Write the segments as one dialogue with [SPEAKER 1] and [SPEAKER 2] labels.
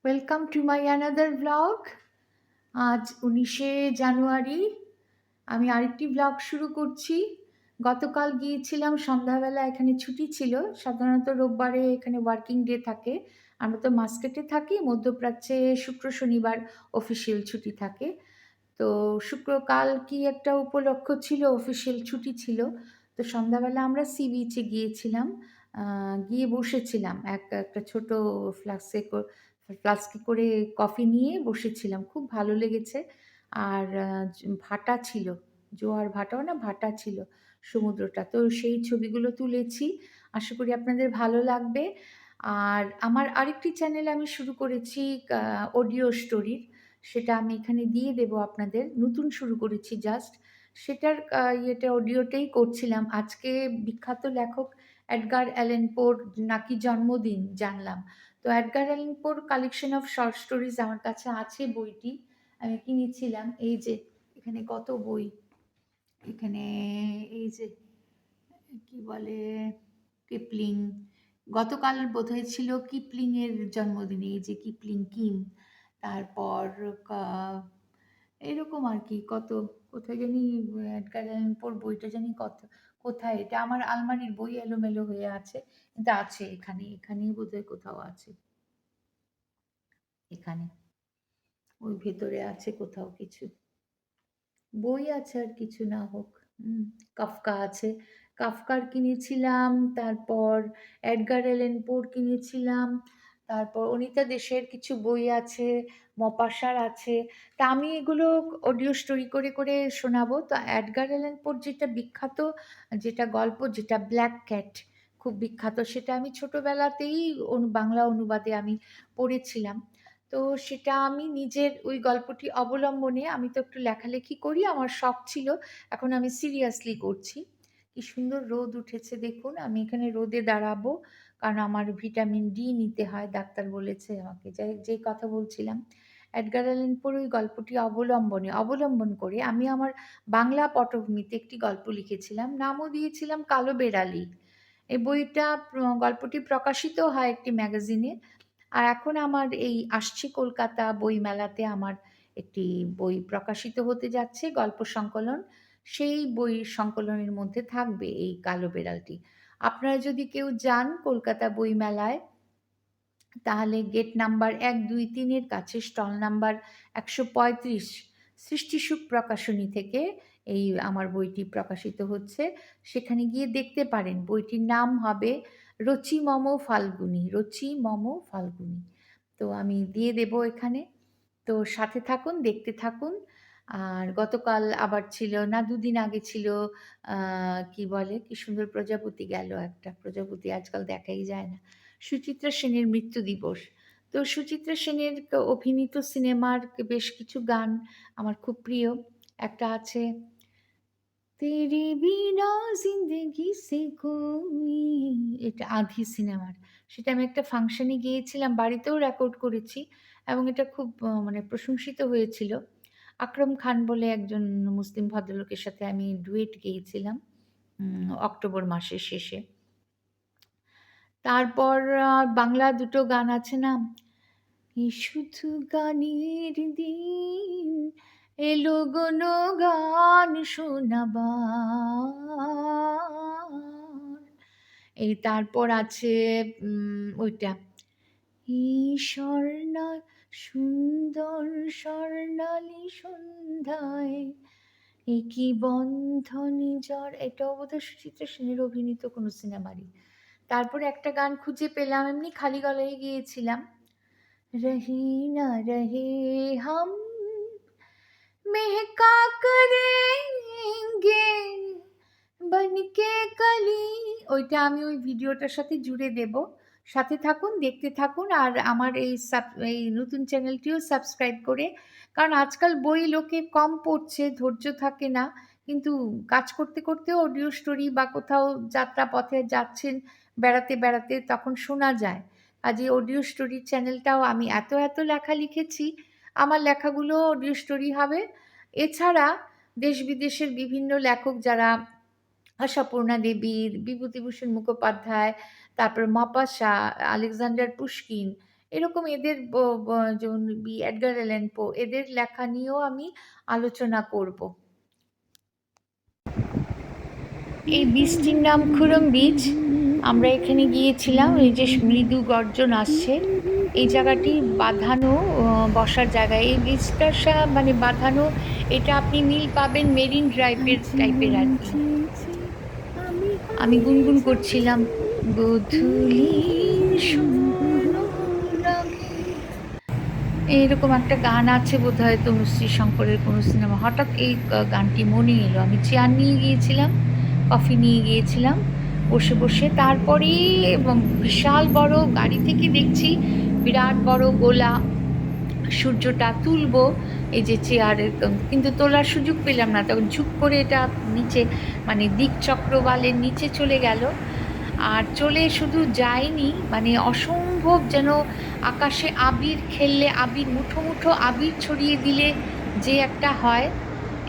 [SPEAKER 1] Welcome to my another blog. আজ 19শে জানুয়ারি। আমি আরেকটি ব্লগ শুরু করছি। গতকাল গিয়েছিলাম সন্ধ্যাবেলা, এখানে ছুটি ছিল। সাধারণত রোববারে এখানে ওয়ার্কিং ডে থাকে। আমরা তো মাস্কেটে থাকি, মধ্যপ্রাচ্যে শুক্র শনিবার অফিসিয়াল ছুটি থাকে। তো কাল কি একটা উপলক্ষ ছিল, অফিসিয়াল ছুটি ছিল। তো সন্ধ্যাবেলা আমরা সি বিচে গিয়েছিলাম। গিয়ে বসেছিলাম একটা ছোট ফ্লাস্কে ফ্লাস্কে করে কফি নিয়ে বসেছিলাম, খুব ভালো লেগেছে। আর ভাটা ছিল, জোয়ার ভাটাও না, ভাটা ছিল সমুদ্রটা। তো সেই ছবিগুলো তুলেছি, আশা করি আপনাদের ভালো লাগবে। আর আমার আরেকটি চ্যানেল আমি শুরু করেছি, অডিও স্টোরির। সেটা আমি এখানে দিয়ে দেব আপনাদের, নতুন শুরু করেছি জাস্ট। সেটার অডিওটাই করছিলাম। আজকে বিখ্যাত লেখক এডগার অ্যালেন পোর নাকি জন্মদিন জানলাম। তো এডগার অ্যালেন পোর কালেকশন অফ শর্ট স্টোরিজ আমার কাছে আছে, বইটি আমি কিনেছিলাম। এই যে এখানে কত বই, এখানে এই যে কি বলে, কিপলিং। গতকাল বোধহয় ছিল কিপলিং এর জন্মদিন, এই যে কিপলিং কিম। তারপর এরকম আর কি কত, কোথায় জানি এডগার অ্যালান পোর বইটা জানি কত, কোথায় এটা, আমার আলমারির বই এলোমেলো হয়ে আছে, কিন্তু আছে এখানে, এখানেই বোধহয় কোথাও আছে, এখানে ওই ভেতরে আছে কোথাও কিছু বই আছে, আর কিছু না হোক। কাফকা আছে, কাফকার কিনেছিলাম। তারপর এডগার অ্যালান পোর কিনেছিলাম। তারপর অনিতা দেশের কিছু বই আছে, মপাসার আছে। তা আমি এগুলো অডিও স্টোরি করে করে শোনাবো। তো এডগার অ্যালান পোর যেটা বিখ্যাত, যেটা গল্প, যেটা ব্ল্যাক ক্যাট, খুব বিখ্যাত, সেটা আমি ছোটবেলাতেই বাংলা অনুবাদে আমি পড়েছিলাম। তো সেটা আমি নিজের ওই গল্পটি অবলম্বনে, আমি তো একটু লেখালেখি করি, আমার শখ ছিল, এখন আমি সিরিয়াসলি করছি। কি সুন্দর রোদ উঠেছে দেখুন, আমি এখানে রোদে দাঁড়াবো, কারণ আমার ভিটামিন ডি নিতে হয়, ডাক্তার বলেছে আমাকে। যাই যে কথা বলছিলাম, এডগার অ্যালান পোর ওই গল্পটি অবলম্বন করে আমি আমার বাংলা পটভূমিতে একটি গল্প লিখেছিলাম, নামও দিয়েছিলাম কালো বেড়ালি। এই বইটা গল্পটি প্রকাশিত হয় একটি ম্যাগাজিনে। আর এখন আমার এই আসছে কলকাতা বইমেলাতে আমার একটি বই প্রকাশিত হতে যাচ্ছে, গল্প সংকলন। সেই বই সংকলনের মধ্যে থাকবে এই কালো বেড়ালটি। আপনারা যদি কেউ যান কলকাতা বইমেলায়, তাহলে গেট নাম্বার 1, 2, 3 এর কাছে স্টল নাম্বার 135 সৃষ্টিসুখ প্রকাশনী থেকে এই আমার বইটি প্রকাশিত হচ্ছে। সেখানে গিয়ে দেখতে পারেন। বইটির নাম হবে রচি মম ফাল্গুনী, রচি মম ফাল্গুনী। তো আমি দিয়ে দেব এখানে। তো সাথে থাকুন, দেখতে থাকুন। আর গতকাল আবার ছিল না, 2 দিন আগে ছিল কি বলে, কি সুন্দর প্রজাপতি গেল, একটা প্রজাপতি আজকাল দেখাই যায় না, সুচিত্রা সেনের মৃত্যু দিবস। তো সুচিত্রা সেনের অভিনীত সিনেমার বেশ কিছু গান আমার খুব প্রিয়। একটা আছে, তেরে বিনা জিন্দগি সে কোই, এটা আধি সিনেমার। সেটা আমি একটা ফাংশনে গিয়েছিলাম, বাড়িতেও রেকর্ড করেছি, এবং এটা খুব মানে প্রশংসিত হয়েছিল। আকরম খান বলে একজন মুসলিম ভদ্রলোকের সাথে আমি ডুয়েট গেয়েছিলাম অক্টোবর মাসের শেষে। তারপর বাংলা দুটো গান আছে না, এই শুধু গানের দিন এলো গণ গান শোনাবার। এই তারপর আছে ওইটা, এই স্বর্ণা সুন্দর স্বর্ণালী সন্ধ্যায় এ কি বন্ধনে জ্বর, এটাও বোধহয় সুচিত্রা সেনের অভিনীত কোনো সিনেমারই। তারপরে একটা গান খুঁজে পেলাম, এমনি খালি গলায় গিয়েছিলাম, রহে না রহে হাম মেহকা করেঙ্গে বনকে কলি। ওইটা আমি ওই ভিডিওটার সাথে জুড়ে দেব, সাথে থাকুন, দেখতে থাকুন। আর আমার এই নতুন চ্যানেলটিও সাবস্ক্রাইব করে, কারণ আজকাল বই লোকে কম পড়ছে, ধৈর্য থাকে না, কিন্তু কাজ করতে করতেও অডিও স্টোরি বা কোথাও যাত্রা পথে যাচ্ছেন বেড়াতে বেড়াতে তখন শোনা যায়। আজ এই অডিও স্টোরি চ্যানেলটাও, আমি এত এত লেখা লিখেছি, আমার লেখাগুলো অডিও স্টোরি হবে। এছাড়া দেশ বিদেশের বিভিন্ন লেখক, যারা আশাপূর্ণা দেবীর, বিভূতিভূষণ মুখোপাধ্যায়, তারপর মপাসা, আলেকজান্ডার পুশকিন, এরকম এদের যেমন এডগার অ্যালান পো এদের লেখা নিয়েও আমি আলোচনা করব। এই বীজটির নাম খুরম বীজ। আমরা এখানে গিয়েছিলাম, এই যে মৃদু গর্জন আসছে, এই জায়গাটি বাঁধানো বসার জায়গা। এই বীজটার মানে বাঁধানো, এটা আপনি মিল পাবেন মেরিন টাইপের আর কি। আমি গুনগুন করছিলাম, গধূলির সুরঙ্গে, এরকম একটা গান আছে বোধহয় তনুশ্রী শঙ্করের কোনো সিনেমা। হঠাৎ এই গানটি মনে এলো। আমি চেয়ার নিয়ে গিয়েছিলাম, কফি নিয়ে গিয়েছিলাম, বসে বসে তারপরে বিশাল বড় গাড়ি থেকে দেখছি বিরাট বড় গোলা, সূর্যটা তুলবো এই যে চেয়ারের, কিন্তু তোলার সুযোগ পেলাম না। তখন ঝুপ করে এটা নিচে মানে দিক চক্রবালের নিচে চলে গেল। আর চলে শুধু যায়নি, মানে অসম্ভব, যেন আকাশে আবির খেললে, আবির মুঠো মুঠো আবির ছড়িয়ে দিলে যে একটা হয়।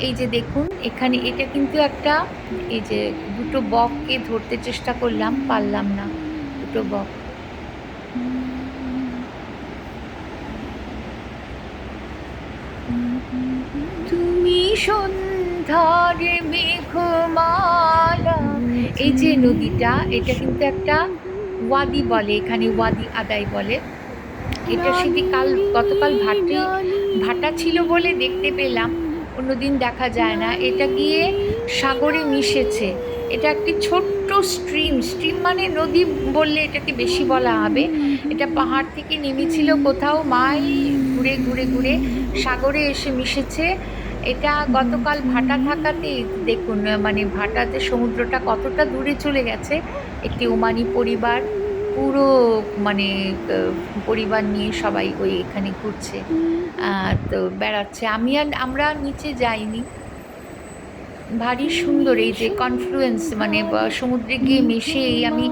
[SPEAKER 1] এই যে দেখুন এখানে, এটা কিন্তু একটা, এই যে দুটো বককে ধরতে চেষ্টা করলাম, পারলাম না, দুটো বক। তুমি সন্ধ্যার মেঘমালা, এই যে নদীটা, এটা কিন্তু একটা ওয়াদি বলে, এখানে ওয়াদি আদাই বলে। এটা সেটি গতকাল ভাটা ছিল বলে দেখতে পেলাম, অন্যদিন দেখা যায় না। এটা গিয়ে সাগরে মিশেছে। এটা একটি ছোট্ট স্ট্রিম মানে নদী বললে এটাকে বেশি বলা হবে। এটা পাহাড় থেকে নেমেছিল কোথাও, মাইল ঘুরে ঘুরে ঘুরে সাগরে এসে মিশেছে। এটা গতকাল ভাটা থাকাতে দেখুন, মানে ভাটাতে সমুদ্রটা কতটা দূরে চলে গেছে। একটি ওমানি পরিবার পুরো মানে পরিবার নিয়ে সবাই ওই এখানে ঘুরছে, তো বেড়াচ্ছে। আমরা নিচে যাইনি। ভারী সুন্দর এই যে কনফ্লুয়েন্স, মানে সমুদ্রে গিয়ে মিশে আমি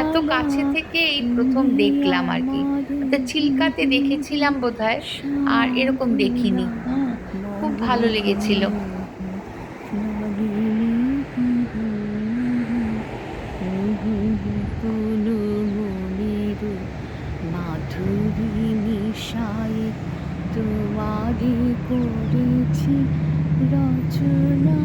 [SPEAKER 1] এত কাছে থেকে এই প্রথম দেখলাম আর কি। চিল্কাতে দেখেছিলাম বোধহয়, আর এরকম দেখিনি। খুব ভালো লেগেছিল। মাধুরী মিশাই তোমারি করেছি রচনা।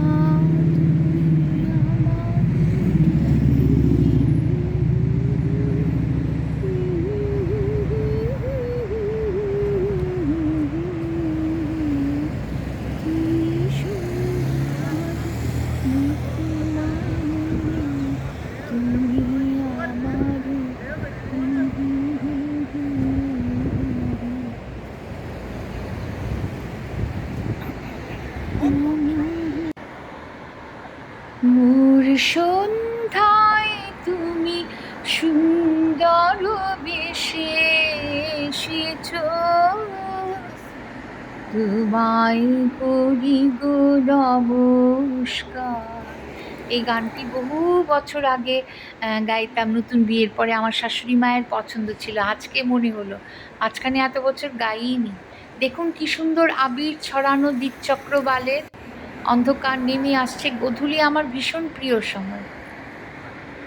[SPEAKER 1] মোর সন্ধ্যায় তুমি সুন্দর বেশে এসেছ, তোমায় করি গো নমস্কার। এই গানটি বহু বছর আগে গাইতাম, নতুন বিয়ের পরে। আমার শাশুড়ি মায়ের পছন্দ ছিল, আজকে মনে হলো, মাঝখানে এত বছর গাইনি। দেখুন কি সুন্দর আবির ছড়ানো দিকচক্রবালের, অন্ধকার নেমে আসছে। গোধূলি আমার ভীষণ প্রিয় সময়।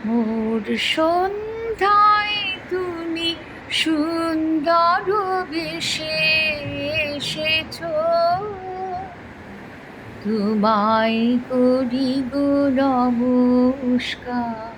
[SPEAKER 1] মোর সন্ধ্যায় তুমি সুন্দর বেশে এসেছ, তোমায় করি গো নমস্কার।